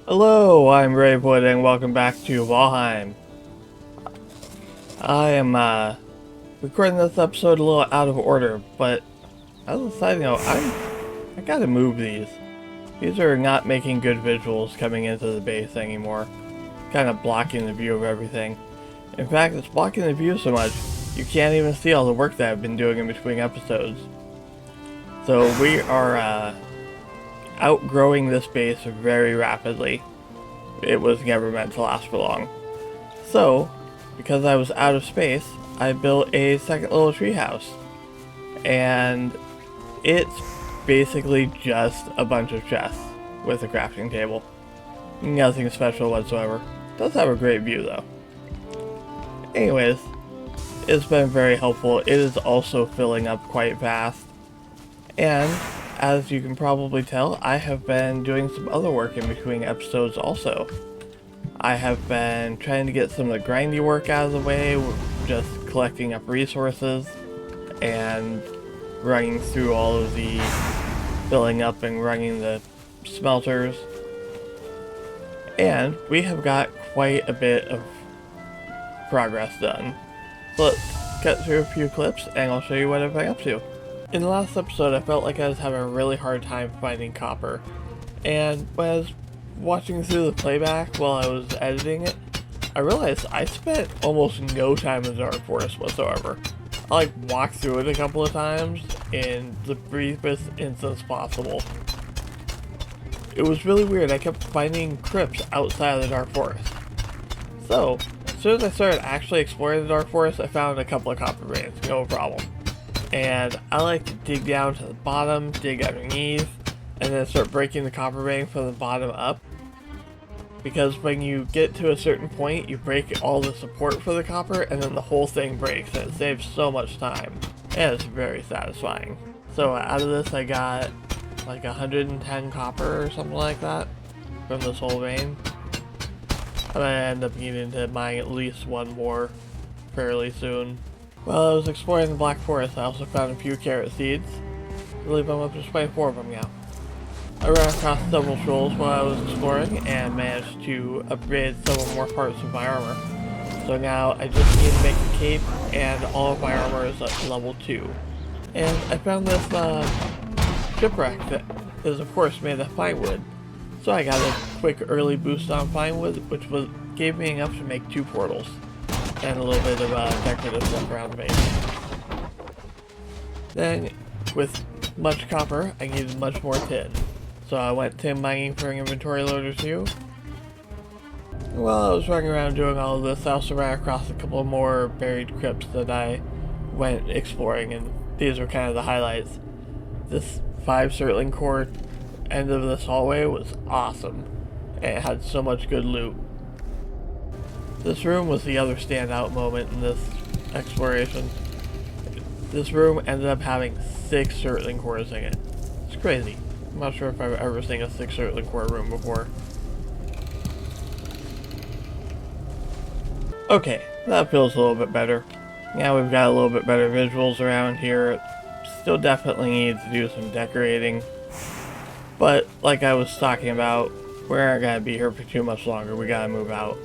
Hello, I'm Ravewood and welcome back to Valheim. I am recording this episode a little out of order, but as a side note, I gotta move these. These are not making good visuals coming into the base anymore. Kind of blocking the view of everything. In fact, it's blocking the view so much, you can't even see all the work that I've been doing in between episodes. So we are outgrowing this base very rapidly. It was never meant to last for long. So, because I was out of space, I built a second little treehouse. And it's basically just a bunch of chests with a crafting table. Nothing special whatsoever. Does have a great view though. Anyways, it's been very helpful. It is also filling up quite fast. And as you can probably tell, I have been doing some other work in between episodes also. I have been trying to get some of the grindy work out of the way, just collecting up resources and running through all of the filling up and running the smelters. And we have got quite a bit of progress done. So let's cut through a few clips and I'll show you what I've been up to. In the last episode, I felt like I was having a really hard time finding copper, and when I was watching through the playback while I was editing it, I realized I spent almost no time in the Dark Forest whatsoever. I walked through it a couple of times in the briefest instance possible. It was really weird. I kept finding crypts outside of the Dark Forest. So, as soon as I started actually exploring the Dark Forest, I found a couple of copper veins, no problem. And I like to dig down to the bottom, dig underneath, and then start breaking the copper vein from the bottom up. Because when you get to a certain point, you break all the support for the copper, and then the whole thing breaks, and it saves so much time. And it's very satisfying. So out of this I got like 110 copper or something like that from this whole vein. I'm gonna end up needing to mine at least one more fairly soon. While I was exploring the Black Forest, I also found a few carrot seeds. I believe I'm up to 24 of them now. I ran across several trolls while I was exploring and managed to upgrade several more parts of my armor. So now I just need to make a cape and all of my armor is at level 2. And I found this shipwreck that is of course made of fine wood. So I got a quick early boost on fine wood, which gave me enough to make 2 portals. And a little bit of decorative stuff around the base. Then, with much copper, I needed much more tin. So I went tin mining for an inventory load or 2. And while I was running around doing all of this, I also ran across a couple more buried crypts that I went exploring, and these were kind of the highlights. This 5 Surtling core end of this hallway was awesome, and it had so much good loot. This room was the other standout moment in this exploration. This room ended up having 6 Surtling cores in it. It's crazy. I'm not sure if I've ever seen a 6 Surtling core room before. Okay, that feels a little bit better. Now we've got a little bit better visuals around here. Still definitely need to do some decorating. But, like I was talking about, we aren't going to be here for too much longer. We gotta move out.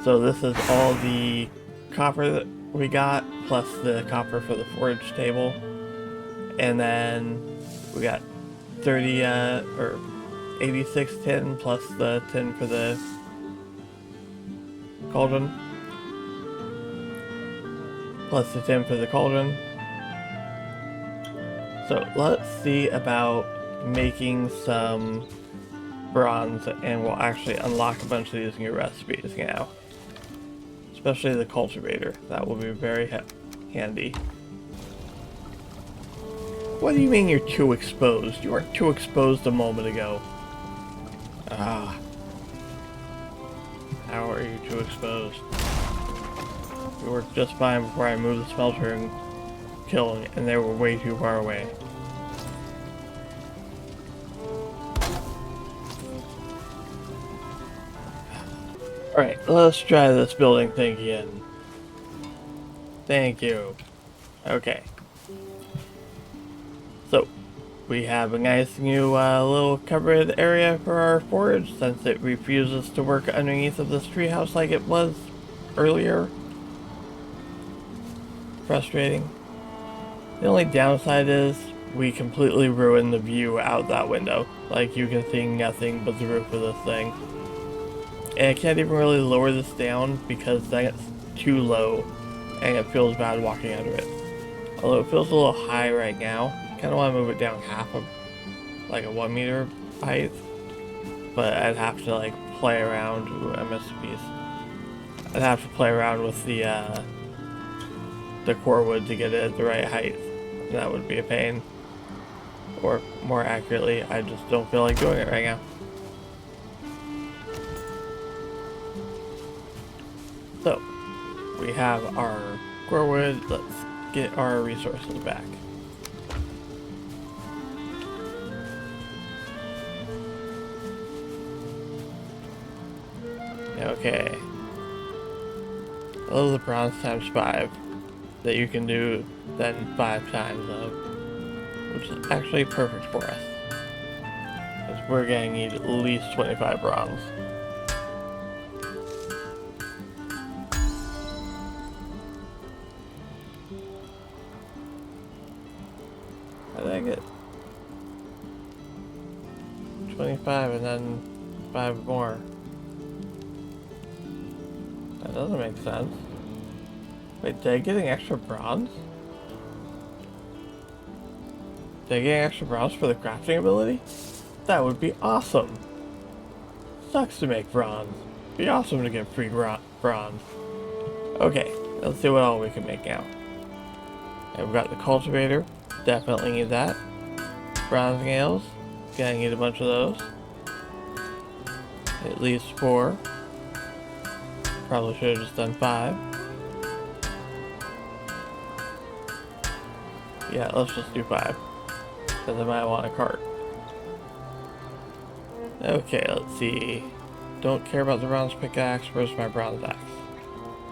So this is all the copper that we got, plus the copper for the forge table. And then we got 30, or 86 tin, plus the tin for the cauldron. Plus the tin for the cauldron. So let's see about making some bronze, and we'll actually unlock a bunch of these new recipes now. Especially the cultivator. That will be very handy. What do you mean you're too exposed? You were too exposed a moment ago. Ah. How are you too exposed? You worked just fine before I moved the smelter and killed them, and they were way too far away. Alright, let's try this building thing again. Thank you. Okay. So, we have a nice new little covered area for our forge since it refuses to work underneath of this treehouse like it was earlier. Frustrating. The only downside is we completely ruined the view out that window. Like, you can see nothing but the roof of this thing. And I can't even really lower this down because then it's too low and it feels bad walking under it. Although it feels a little high right now. Kind of want to move it down half of like a 1 meter height. But I'd have to like play around. Ooh, I missed a piece. I'd have to play around with the core wood to get it at the right height. And that would be a pain. Or more accurately, I just don't feel like doing it right now. So, we have our core wood. Let's get our resources back. Okay. I love the bronze times 5 that you can do then 5 times of, which is actually perfect for us. Because we're going to need at least 25 bronze. How did I get 25 and then 5 more? That doesn't make sense. Wait, did I get an extra bronze? Did I get an extra bronze for the crafting ability? That would be awesome! Sucks to make bronze. Be awesome to get free bronze. Okay, let's see what all we can make now. Okay, we've got the cultivator. Definitely need that. Bronze nails. Gonna need a bunch of those. At least 4. Probably should have just done 5. Yeah, let's just do 5. Because I might want a cart. Okay, let's see. Don't care about the bronze pickaxe. Where's my bronze axe?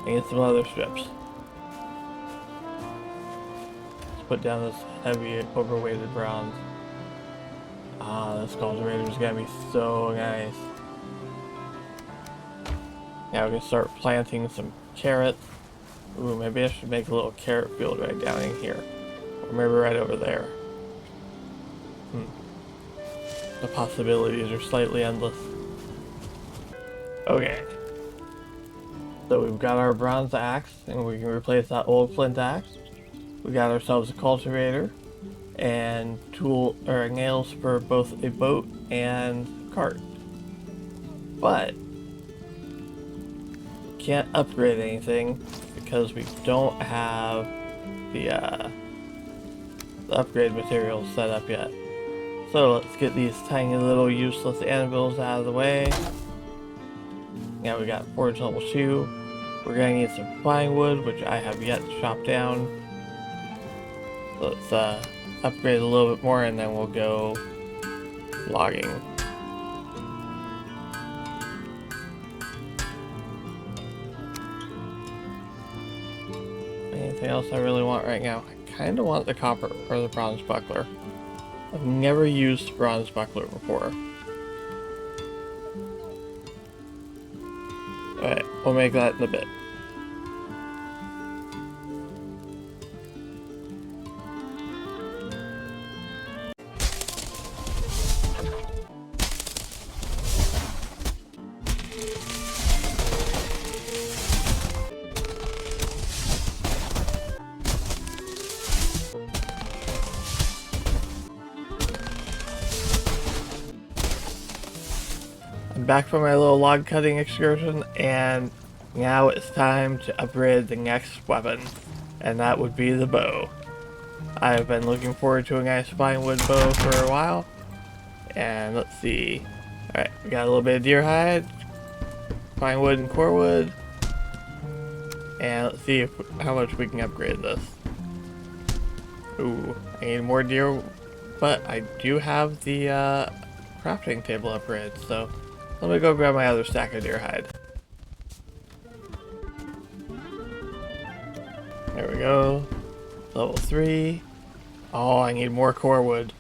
I need some other strips. Let's put down this heavy, overweighted bronze. Ah, this cultivator is gonna be so nice. Now we can start planting some carrots. Ooh, maybe I should make a little carrot field right down in here. Or maybe right over there. The possibilities are slightly endless. Okay. So we've got our bronze axe, and we can replace that old flint axe. We got ourselves a cultivator, and nails for both a boat and cart. But we can't upgrade anything because we don't have the upgrade materials set up yet. So let's get these tiny little useless anvils out of the way. Now we got forge level 2. We're gonna need some flying wood, which I have yet to chop down. Let's upgrade a little bit more and then we'll go logging. Anything else I really want right now? I kinda want the copper or the bronze buckler. I've never used bronze buckler before. Alright, we'll make that in a bit. Back from my little log cutting excursion, and now it's time to upgrade the next weapon, and that would be the bow. I've been looking forward to a nice fine wood bow for a while, and let's see. Alright, we got a little bit of deer hide, pine wood and core wood, and let's see how much we can upgrade this. Ooh, I need more deer, but I do have the crafting table upgrade, so let me go grab my other stack of deer hide. There we go. Level 3. Oh, I need more core wood.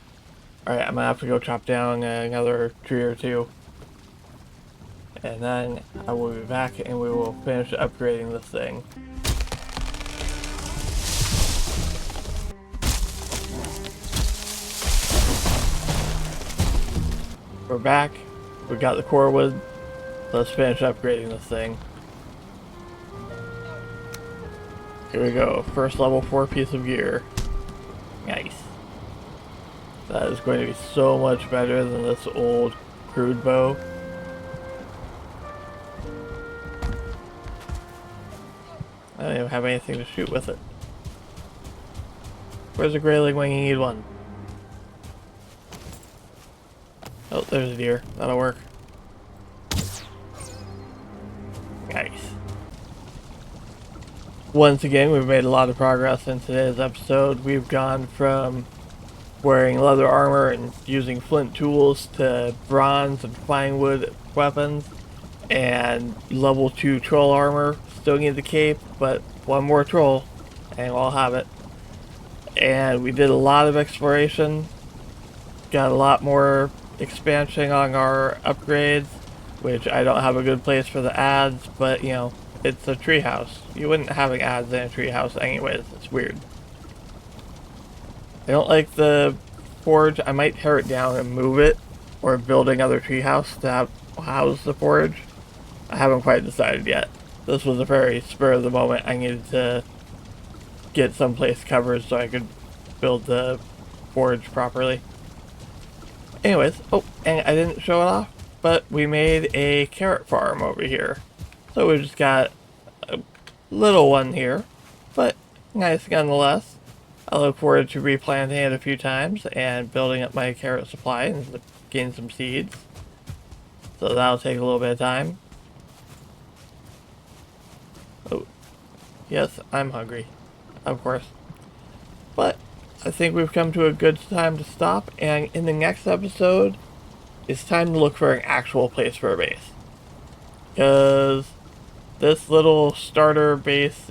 Alright, I'm gonna have to go chop down another tree or two. And then I will be back and we will finish upgrading this thing. We're back. We got the core wood. Let's finish upgrading this thing. Here we go. First level 4 piece of gear. Nice. That is going to be so much better than this old crude bow. I don't even have anything to shoot with it. Where's a grayling when you need one? Oh, there's a deer. That'll work. Nice. Once again, we've made a lot of progress in today's episode. We've gone from wearing leather armor and using flint tools to bronze and fine wood weapons and level 2 troll armor. Still need the cape, but one more troll and we'll have it. And we did a lot of exploration, got a lot more expansion on our upgrades, which I don't have a good place for the ads, but you know, it's a treehouse. You wouldn't have ads in a treehouse anyways, it's weird. I don't like the forge. I might tear it down and move it, or build another treehouse to house the forge. I haven't quite decided yet. This was a very spur of the moment. I needed to get someplace covered so I could build the forge properly. Anyways, oh, and I didn't show it off, but we made a carrot farm over here. So we just got a little one here, but nice nonetheless. I look forward to replanting it a few times and building up my carrot supply and getting some seeds. So that'll take a little bit of time. Oh, yes, I'm hungry, of course. But I think we've come to a good time to stop, and in the next episode, it's time to look for an actual place for a base. Because this little starter base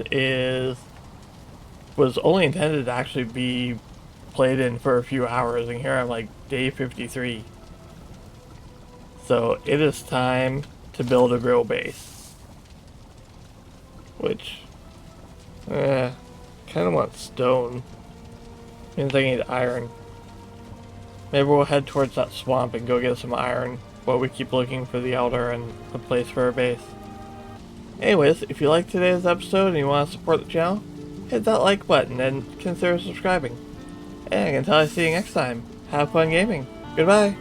was only intended to actually be played in for a few hours, and here I'm like day 53. So it is time to build a real base. Which, kind of want stone. Means I need iron. Maybe we'll head towards that swamp and go get some iron while we keep looking for the elder and a place for a base. Anyways, if you liked today's episode and you want to support the channel, hit that like button and consider subscribing. And until I see you next time, have fun gaming. Goodbye!